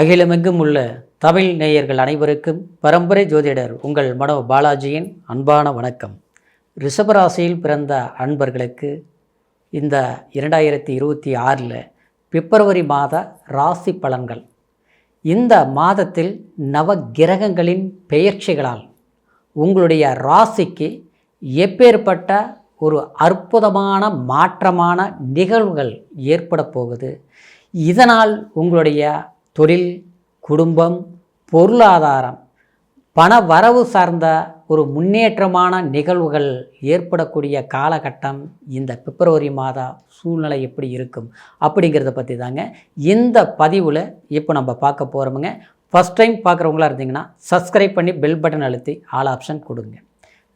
அகிலமெங்கும் உள்ள தமிழ் நேயர்கள் அனைவருக்கும் பரம்பரை ஜோதிடர் உங்கள் மனோ பாலாஜியின் அன்பான வணக்கம். ரிஷபராசியில் பிறந்த அன்பர்களுக்கு இந்த 2026 பிப்ரவரி மாத ராசி பலன்கள். இந்த மாதத்தில் நவ கிரகங்களின் பெயர்ச்சிகளால் உங்களுடைய ராசிக்கு எப்பேற்பட்ட ஒரு அற்புதமான மாற்றமான நிகழ்வுகள் ஏற்பட போகுது. இதனால் உங்களுடைய தொழில், குடும்பம், பொருளாதாரம், பண வரவு சார்ந்த ஒரு முன்னேற்றமான நிகழ்வுகள் ஏற்படக்கூடிய காலகட்டம் இந்த பிப்ரவரி மாத சூழ்நிலை எப்படி இருக்கும் அப்படிங்கிறத பற்றி தாங்க இந்த பதிவில் இப்போ நம்ம பார்க்க போகிறோமுங்க. ஃபஸ்ட் டைம் பார்க்குறவங்களா இருந்தீங்கன்னா சப்ஸ்கிரைப் பண்ணி பெல் பட்டன் அழுத்தி ஆல் ஆப்ஷன் கொடுங்க.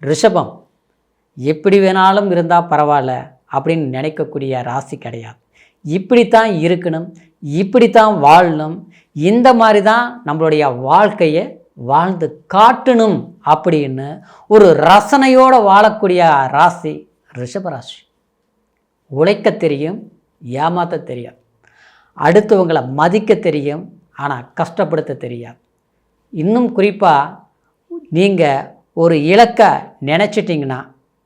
ரிஷபம் எப்படி வேணாலும் இருந்தால் பரவாயில்ல அப்படின்னு நினைக்கக்கூடிய ராசி கிடையாது. இப்படித்தான் இருக்கணும், இப்படித்தான் வாழணும், இந்த மாதிரி தான் நம்மளுடைய வாழ்க்கையை வாழ்ந்து காட்டணும் அப்படின்னு ஒரு ரசனையோடு வாழக்கூடிய ராசி ரிஷபராசி. உழைக்க தெரியும், ஏமாற்ற தெரியாது, அடுத்தவங்களை மதிக்க தெரியும், ஆனால் கஷ்டப்படுத்த தெரியாது. இன்னும் குறிப்பாக நீங்கள் ஒரு இலக்கை நினச்சிட்டிங்கன்னா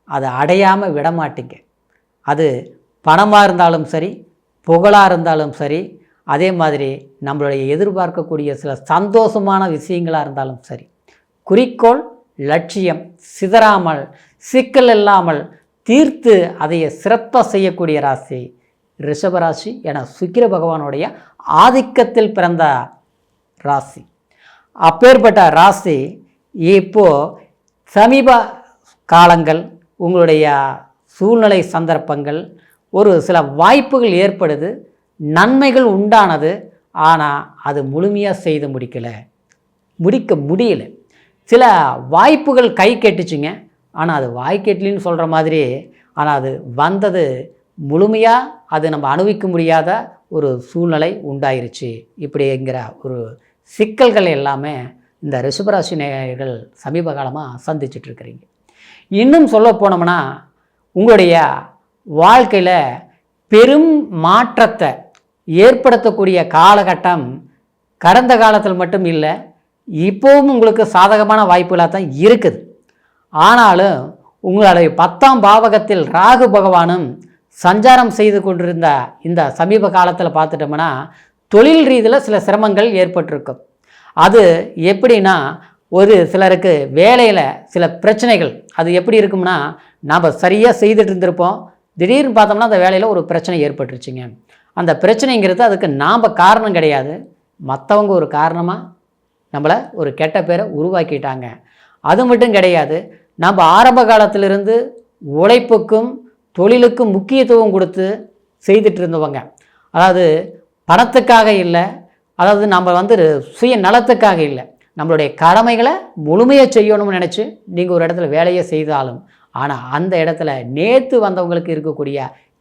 அதை அடையாமல் விட மாட்டீங்க. அது பணமாக இருந்தாலும் சரி, புகழாக இருந்தாலும் சரி, அதே மாதிரி நம்மளுடைய எதிர்பார்க்கக்கூடிய சில சந்தோஷமான விஷயங்களாக இருந்தாலும் சரி, குறிக்கோள் லட்சியம் சிதறாமல் சிக்கல் இல்லாமல் தீர்த்து அதையை சிறப்பாக செய்யக்கூடிய ராசி ரிஷபராசி என சுக்கிர பகவானுடைய ஆதிக்கத்தில் பிறந்த ராசி. அப்பேற்பட்ட ராசி இப்போது சமீப காலங்கள் உங்களுடைய சூழ்நிலை சந்தர்ப்பங்கள் ஒரு சில வாய்ப்புகள் ஏற்படுது, நன்மைகள் உண்டானது. ஆனால் அது முழுமையாக செய்து முடிக்க முடியல. சில வாய்ப்புகள் கை கெட்டுச்சுங்க, ஆனால் அது வாய்க்கெட்டலின்னு சொல்கிற மாதிரி, ஆனால் அது வந்தது முழுமையாக அது நம்ம அனுபவிக்க முடியாத ஒரு சூழ்நிலை உண்டாயிருச்சு. இப்படிங்கிற ஒரு சிக்கல்கள் எல்லாமே இந்த ரிஷபராசி நேயர்கள் சமீப காலமாக சந்திச்சிட்ருக்கிறீங்க. இன்னும் சொல்ல போனோம்னா உங்களுடைய வாழ்க்கையில் பெரும் மாற்றத்தை ஏற்படுத்தக்கூடிய காலகட்டம் கடந்த காலத்தில் மட்டும் இல்லை, இப்போவும் உங்களுக்கு சாதகமான வாய்ப்புகளாக தான் இருக்குது. ஆனாலும் உங்களுடைய 10ஆம் பாவகத்தில் ராகு பகவானும் சஞ்சாரம் செய்து கொண்டிருந்த இந்த சமீப காலத்தில் பார்த்துட்டோம்னா தொழில் ரீதியில் சில சிரமங்கள் ஏற்பட்டிருக்கும். அது எப்படின்னா, ஒரு சிலருக்கு வேலையில் சில பிரச்சனைகள். அது எப்படி இருக்கும்னா, நாம் சரியாக செய்துட்டு இருந்திருப்போம், திடீர்னு பார்த்தோம்னா அந்த வேலையில் ஒரு பிரச்சனை ஏற்பட்டுருச்சுங்க. அந்த பிரச்சனைங்கிறது அதுக்கு நாம் காரணம் கிடையாது, மற்றவங்க ஒரு காரணமாக நம்மளை ஒரு கெட்ட பேரை உருவாக்கிட்டாங்க. அது மட்டும் கிடையாது, நம்ம ஆரம்ப காலத்திலிருந்து உழைப்புக்கும் தொழிலுக்கும் முக்கியத்துவம் கொடுத்து செய்துட்டு இருந்தவங்க, அதாவது பணத்துக்காக இல்லை, அதாவது நம்ம சுய நலத்துக்காக இல்லை, நம்மளுடைய கடமைகளை முழுமையாக செய்யணும்னு நினச்சி நீங்கள் ஒரு இடத்துல வேலையை செய்தாலும், ஆனால் அந்த இடத்துல நேற்று வந்தவங்களுக்கு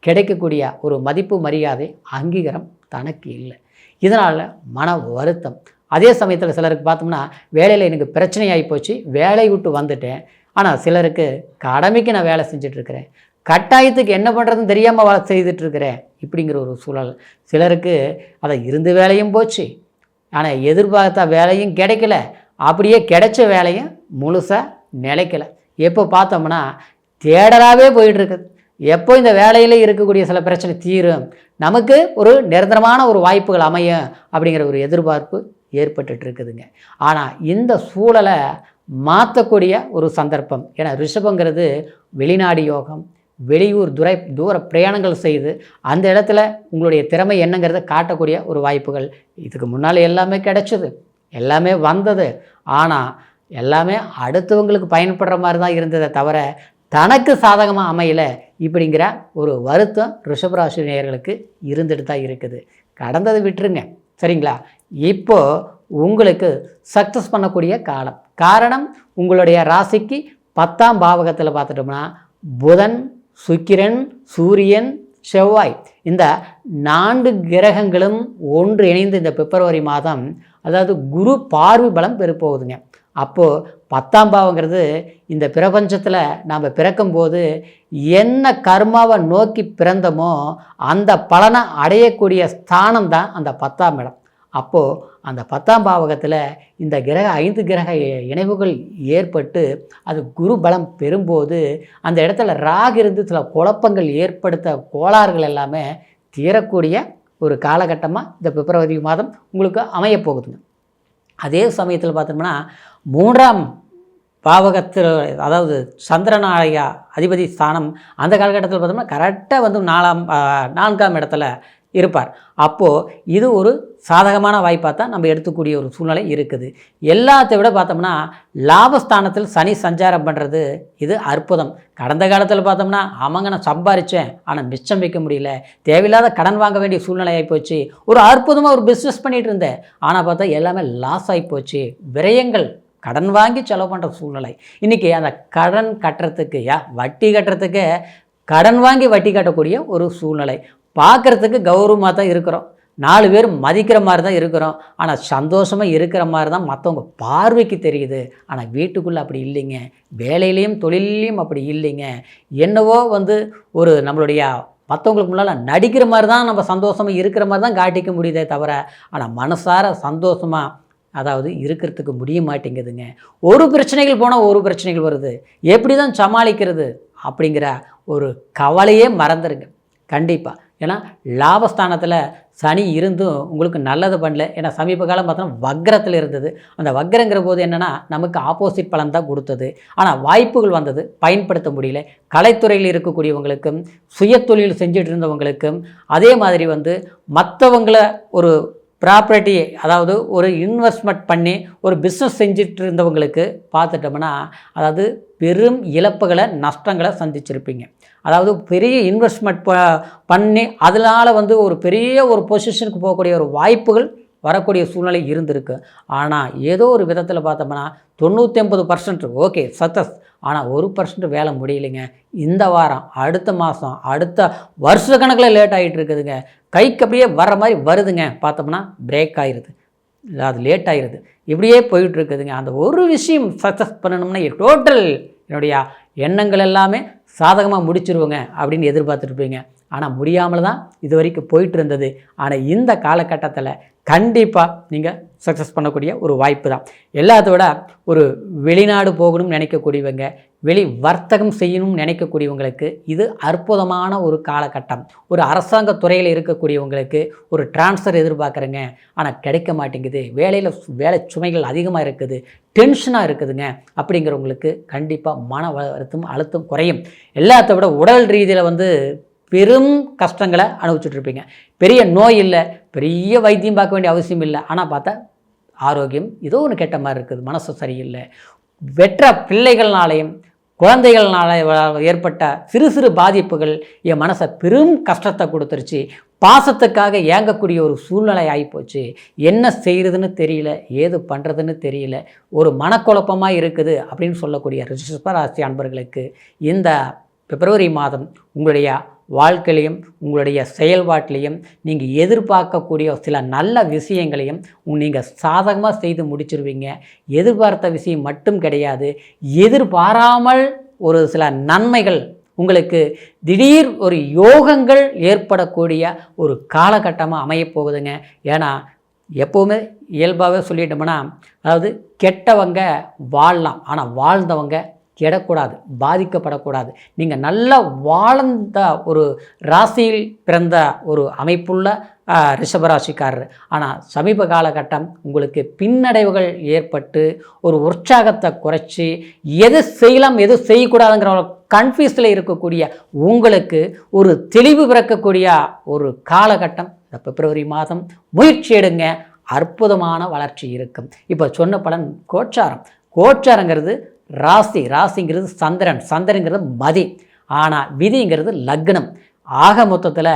கிடைக்கக்கூடிய ஒரு மதிப்பு மரியாதை அங்கீகாரம் தனக்கு இல்லை. இதனால் மன வருத்தம். அதே சமயத்தில் சிலருக்கு பார்த்தோம்னா வேலையில் எனக்கு பிரச்சனையாகி போச்சு, வேலையை விட்டு வந்துட்டேன், ஆனால் சிலருக்கு கடமைக்கு நான் வேலை செஞ்சிட்ருக்கிறேன், கட்டாயத்துக்கு என்ன பண்ணுறதுன்னு தெரியாமல் வேலை செய்துட்ருக்கிறேன் இப்படிங்கிற ஒரு சூழல். சிலருக்கு அதை இருந்து வேலையும் போச்சு, ஆனால் எதிர்பார்த்த வேலையும் கிடைக்கல, அப்படியே கிடைச்ச வேலையும் முழுசாக நிலைக்கலை. எப்போ பார்த்தோம்னா தேடலாகவே போயிட்டுருக்குது. எப்போ இந்த வேலையில் இருக்கக்கூடிய சில பிரச்சனை தீரும், நமக்கு ஒரு நிரந்தரமான ஒரு வாய்ப்புகள் அமையும் அப்படிங்கிற ஒரு எதிர்பார்ப்பு ஏற்பட்டுட்டு இருக்குதுங்க. ஆனால் இந்த சூழலை மாற்றக்கூடிய ஒரு சந்தர்ப்பம். ஏன்னா ரிஷபங்கிறது வெளிநாடு யோகம், வெளியூர் தூர பிரயாணங்கள் செய்து அந்த இடத்துல உங்களுடைய திறமை என்னங்கிறத காட்டக்கூடிய ஒரு வாய்ப்புகள். இதுக்கு முன்னால் எல்லாமே கிடைச்சது, எல்லாமே வந்தது, ஆனால் எல்லாமே அடுத்தவங்களுக்கு பயன்படுற மாதிரி தான் இருந்ததை தவிர தனக்கு சாதகமாக அமையலை. இப்படிங்கிற ஒரு வருத்தம் ரிஷபராசி நேயர்களுக்கு இருந்துட்டு தான் இருக்குது. கடந்தது விட்டுருங்க, சரிங்களா? இப்போது உங்களுக்கு சக்ஸஸ் பண்ணக்கூடிய காலம். காரணம், உங்களுடைய ராசிக்கு 10ஆம் பாவகத்தில் பார்த்துட்டோம்னா புதன், சுக்கிரன், சூரியன், செவ்வாய், இந்த 4 கிரகங்களும் ஒன்று இணைந்து இந்த பிப்ரவரி மாதம், அதாவது குரு பார்வை பலம் பெறப்போகுதுங்க. அப்போது 10ஆம் பாவங்கிறது இந்த பிரபஞ்சத்தில் நாம் பிறக்கும்போது என்ன கர்மாவை நோக்கி பிறந்தமோ அந்த பலனை அடையக்கூடிய ஸ்தானம் தான் அந்த 10ஆம் இடம். அப்போது அந்த 10ஆம் பாவகத்தில் இந்த கிரக 5 கிரக இணைவுகள் ஏற்பட்டு அது குரு பலம் பெறும்போது அந்த இடத்துல ராகு இருந்து சில குழப்பங்கள் ஏற்படுத்த கோளாறுகள் எல்லாமே தீரக்கூடிய ஒரு காலகட்டமாக இந்த பிப்ரவரி மாதம் உங்களுக்கு அமையப்போகுதுங்க. அதே சமயத்தில் பார்த்தோம்னா 3ஆம் பாவகத்தில், அதாவது சந்திரனாய அதிபதி ஸ்தானம் அந்த காலகட்டத்தில் பார்த்தோம்னா கரெக்டாக வந்து 4ஆம் இடத்துல இருப்பார். அப்போது இது ஒரு சாதகமான வாய்ப்பாக தான் நம்ம எடுத்துக்கூடிய ஒரு சூழ்நிலை இருக்குது. எல்லாத்தை விட பார்த்தோம்னா லாபஸ்தானத்தில் சனி சஞ்சாரம் பண்ணுறது இது அற்புதம். கடந்த காலத்தில் பார்த்தோம்னா நான் சம்பாரித்தேன், ஆனால் மிச்சம் வைக்க முடியல, தேவையில்லாத கடன் வாங்க வேண்டிய சூழ்நிலை ஆகிப்போச்சு, ஒரு அற்புதமாக ஒரு பிஸ்னஸ் பண்ணிகிட்டு இருந்தேன், ஆனால் பார்த்தா எல்லாமே லாஸ் ஆகிப்போச்சு, விரயங்கள், கடன் வாங்கி செலவு பண்ணுற சூழ்நிலை. இன்றைக்கி அந்த கடன் கட்டுறதுக்கு வட்டி கட்டுறதுக்கு கடன் வாங்கி வட்டி கட்டக்கூடிய ஒரு சூழ்நிலை. பார்க்குறதுக்கு கௌரவமாக தான் இருக்கிறோம், 4 பேர் மதிக்கிற மாதிரி தான் இருக்கிறோம், ஆனால் சந்தோஷமாக இருக்கிற மாதிரி தான் மற்றவங்க பார்வைக்கு தெரியுது. ஆனால் வீட்டுக்குள்ளே அப்படி இல்லைங்க, வேலையிலையும் தொழிலையும் அப்படி இல்லைங்க. என்னவோ வந்து ஒரு நம்மளுடைய மற்றவங்களுக்கு முன்னால் நடிக்கிற மாதிரி தான் நம்ம சந்தோஷமாக இருக்கிற மாதிரி தான் காட்டிக்க முடியுதே தவிர, ஆனால் மனசார சந்தோஷமாக அதாவது இருக்கிறதுக்கு முடிய மாட்டேங்குதுங்க. ஒரு பிரச்சனைகள் போனால் ஒரு பிரச்சனைகள் வருது, எப்படி தான் சமாளிக்கிறது அப்படிங்கிற ஒரு கவலையே மறந்துடுங்க கண்டிப்பாக. ஏன்னா லாபஸ்தானத்தில் சனி இருந்தும் உங்களுக்கு நல்லது பண்ணல. ஏன்னா சமீப காலம் பார்த்தோன்னா வக்ரத்தில் இருந்தது. அந்த வக்ரங்கிற போது என்னென்னா நமக்கு ஆப்போசிட் பலன் தான் கொடுத்தது. ஆனால் வாய்ப்புகள் வந்தது, பயன்படுத்த முடியல. கலைத்துறையில் இருக்கக்கூடியவங்களுக்கும் சுயத்தொழில் செஞ்சுட்டு இருந்தவங்களுக்கும் அதே மாதிரி வந்து மற்றவங்களை ஒரு ப்ராப்பர்ட்டி, அதாவது ஒரு இன்வெஸ்ட்மெண்ட் பண்ணி ஒரு பிஸ்னஸ் செஞ்சுட்டு இருந்தவங்களுக்கு பார்த்துட்டோம்னா அதாவது பெரும் இழப்புகளை, நஷ்டங்களை சந்திச்சிருப்பீங்க. அதாவது பெரிய இன்வெஸ்ட்மெண்ட் பண்ணி அதனால் வந்து ஒரு பெரிய ஒரு பொசிஷனுக்கு போகக்கூடிய ஒரு வாய்ப்புகள் வரக்கூடிய சூழ்நிலை இருந்திருக்கு. ஆனால் ஏதோ ஒரு விதத்தில் பார்த்தோம்னா 99% ஓகே சக்ஸஸ், ஆனால் 1% வேலை முடியலைங்க. இந்த வாரம், அடுத்த மாதம், அடுத்த வருஷ கணக்கில் லேட் ஆகிட்டு இருக்குதுங்க. கைக்கு அப்படியே வர்ற மாதிரி வருதுங்க, பார்த்தோம்னா பிரேக் ஆகிடுது, அது லேட் ஆகிடுது, இப்படியே போயிட்டுருக்குதுங்க. அந்த ஒரு விஷயம் சக்ஸஸ் பண்ணணும்னா டோட்டல் என்னுடைய எண்ணங்கள் எல்லாமே சாதகமாக முடிச்சிருவோங்க அப்படின்னு எதிர்பார்த்துருப்பீங்க. ஆனால் முடியாமல் தான் இது வரைக்கும் போயிட்டு இருந்தது. ஆனால் இந்த காலகட்டத்தில் கண்டிப்பாக நீங்கள் சக்ஸஸ் பண்ணக்கூடிய ஒரு வாய்ப்பு தான். எல்லாத்த விட ஒரு வெளிநாடு போகணும்னு நினைக்கக்கூடியவங்க, வெளி வர்த்தகம் செய்யணும்னு நினைக்கக்கூடியவங்களுக்கு இது அற்புதமான ஒரு காலகட்டம். ஒரு அரசாங்க துறையில் இருக்கக்கூடியவங்களுக்கு ஒரு டிரான்ஸ்ஃபர் எதிர்பார்க்குறேங்க, ஆனால் கிடைக்க மாட்டேங்குது, வேலை சுமைகள் அதிகமாக இருக்குது, டென்ஷனாக இருக்குதுங்க அப்படிங்கிறவங்களுக்கு கண்டிப்பாக மன வருத்தம், அழுத்தம் குறையும். எல்லாத்த விட உடல் ரீதியில் வந்து பெரும் கஷ்டங்களை அனுபவிச்சுட்ருப்பீங்க. பெரிய நோய் இல்லை, பெரிய வைத்தியம் பார்க்க வேண்டிய அவசியம் இல்லை, ஆனால் பார்த்தா ஆரோக்கியம் ஏதோ ஒன்று கெட்ட மாதிரி இருக்குது, மனசு சரியில்லை. வெற்ற பிள்ளைகள்னாலேயும் குழந்தைகள்னால ஏற்பட்ட சிறு சிறு பாதிப்புகள் என் மனசை பெரும் கஷ்டத்தை கொடுத்துருச்சு. பாசத்துக்காக ஏங்கக்கூடிய ஒரு சூழ்நிலை ஆகிப்போச்சு. என்ன செய்கிறதுன்னு தெரியல, ஏது பண்ணுறதுன்னு தெரியல, ஒரு மனக்குழப்பமாக இருக்குது அப்படின்னு சொல்லக்கூடிய ரிஷபராசி அன்பர்களுக்கு இந்த பிப்ரவரி மாதம் உங்களுடைய வாழ்க்கையிலையும் உங்களுடைய செயல்பாட்டிலையும் நீங்கள் எதிர்பார்க்கக்கூடிய சில நல்ல விஷயங்களையும் நீங்கள் சாதகமாக செய்து முடிச்சிருவீங்க. எதிர்பார்த்த விஷயம் மட்டும் கிடையாது, எதிர்பாராமல் ஒரு சில நன்மைகள் உங்களுக்கு திடீர் ஒரு யோகங்கள் ஏற்படக்கூடிய ஒரு காலகட்டமாக அமையப்போகுதுங்க. ஏன்னா எப்போவுமே இயல்பாகவே சொல்லிட்டோம்னா, அதாவது கெட்டவங்க வாழலாம், ஆனால் வாழ்ந்தவங்க கெடக்கூடாது, பாதிக்கப்படக்கூடாது. நீங்கள் நல்லா வாழ்ந்த ஒரு ராசியில் பிறந்த ஒரு அமைப்புள்ள ரிஷபராசிக்காரர். ஆனால் சமீப காலகட்டம் உங்களுக்கு பின்னடைவுகள் ஏற்பட்டு ஒரு உற்சாகத்தை குறைச்சி எது செய்யலாம் எது செய்யக்கூடாதுங்கிற ஒரு கன்ஃபியூஸில் இருக்கக்கூடிய உங்களுக்கு ஒரு தெளிவு பிறக்கக்கூடிய ஒரு காலகட்டம் இந்த பிப்ரவரி மாதம். முயற்சி எடுங்க, அற்புதமான வளர்ச்சி இருக்கும். இப்போ சொன்ன பலன் கோச்சாரம். கோச்சாரங்கிறது ராசிங்கிறது சந்திரங்கிறது மதி, ஆனால் விதிங்கிறது லக்னம். ஆக மொத்தத்தில்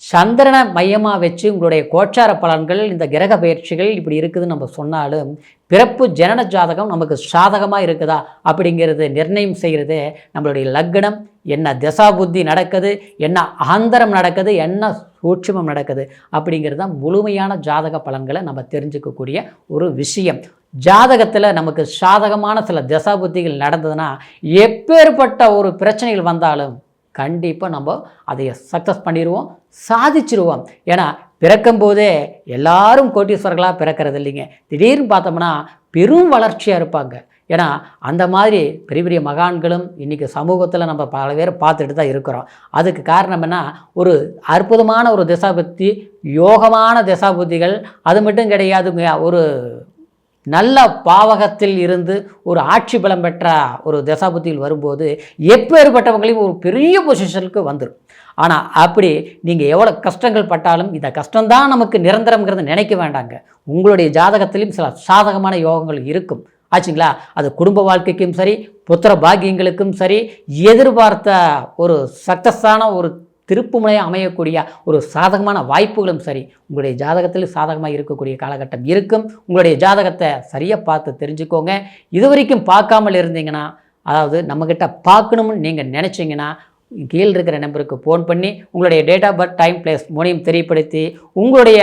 சந்திரனை மையமாக வச்சு உங்களுடைய கோச்சார பலன்கள், இந்த கிரக பயிற்சிகள் இப்படி இருக்குதுன்னு நம்ம சொன்னாலும் பிறப்பு ஜனன ஜாதகம் நமக்கு சாதகமாக இருக்குதா அப்படிங்கிறது நிர்ணயம் செய்கிறது நம்மளுடைய லக்னம். என்ன தசா புத்தி நடக்குது, என்ன ஆந்தரம் நடக்குது, என்ன சூட்சுமம் நடக்குது அப்படிங்கிறது தான் முழுமையான ஜாதக பலன்களை நம்ம தெரிஞ்சுக்கக்கூடிய ஒரு விஷயம். ஜாதகத்தில் நமக்கு சாதகமான சில தசா புத்திகள் நடந்ததுன்னா எப்பேற்பட்ட ஒரு பிரச்சனைகள் வந்தாலும் கண்டிப்பாக நம்ம அதை சக்ஸஸ் பண்ணிடுவோம், சாதிச்சிருவோம். ஏன்னா பிறக்கும்போதே எல்லாரும் கோட்டீஸ்வரர்களாக பிறக்கிறது இல்லைங்க. திடீர்னு பார்த்தோம்னா பெரும் வளர்ச்சியாக இருப்பாங்க. ஏன்னா அந்த மாதிரி பெரிய பெரிய மகான்களும் இன்றைக்கி சமூகத்தில் நம்ம பல பேர் பார்த்துட்டு தான் இருக்கிறோம். அதுக்கு காரணம் என்ன, ஒரு அற்புதமான ஒரு திசாபுத்தி, யோகமான திசாபுத்திகள். அது மட்டும் கிடையாதுங்க, ஒரு நல்ல பாவகத்தில் இருந்து ஒரு ஆட்சி பலம் பெற்ற ஒரு தசாபுத்தியில் வரும்போது எப்பேற்பட்டவங்களையும் ஒரு பெரிய பொசிஷனுக்கு வந்துடும். ஆனால் அப்படி நீங்கள் எவ்வளோ கஷ்டங்கள் பட்டாலும் இந்த கஷ்டம்தான் நமக்கு நிரந்தரம்ங்கிறத நினைக்க வேண்டாங்க. உங்களுடைய ஜாதகத்திலும் சில சாதகமான யோகங்கள் இருக்கும் ஆச்சுங்களா. அது குடும்ப வாழ்க்கைக்கும் சரி, புத்திர பாக்கியங்களுக்கும் சரி, எதிர்பார்த்த ஒரு சக்ஸஸான ஒரு திருப்புமுனையாக அமையக்கூடிய ஒரு சாதகமான வாய்ப்புகளும் சரி உங்களுடைய ஜாதகத்தில் சாதகமாக இருக்கக்கூடிய காலகட்டம் இருக்கும். உங்களுடைய ஜாதகத்தை சரியாக பார்த்து தெரிஞ்சுக்கோங்க. இது வரைக்கும் பார்க்காமல் இருந்தீங்கன்னா, அதாவது நம்மக்கிட்ட பார்க்கணும்னு நீங்கள் நினச்சிங்கன்னா கீழே இருக்கிற நம்பருக்கு ஃபோன் பண்ணி உங்களுடைய date of birth, time, place மூணையும் தெரியப்படுத்தி உங்களுடைய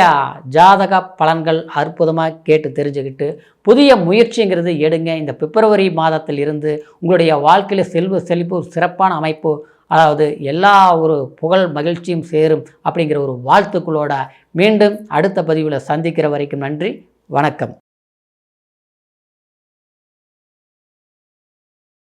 ஜாதக பலன்கள் அற்புதமாக கேட்டு தெரிஞ்சுக்கிட்டு புதிய முயற்சிங்கிறது எடுங்க. இந்த பிப்ரவரி மாதத்தில் இருந்து உங்களுடைய வாழ்க்கையில் செழிப்பு ஒரு சிறப்பான அமைப்பு, அதாவது எல்லா ஒரு புகழ் மகிழ்ச்சியும் சேரும் அப்படிங்கிற ஒரு வாழ்த்துக்களோட மீண்டும் அடுத்த பதிவில் சந்திக்கிற வரைக்கும் நன்றி, வணக்கம்.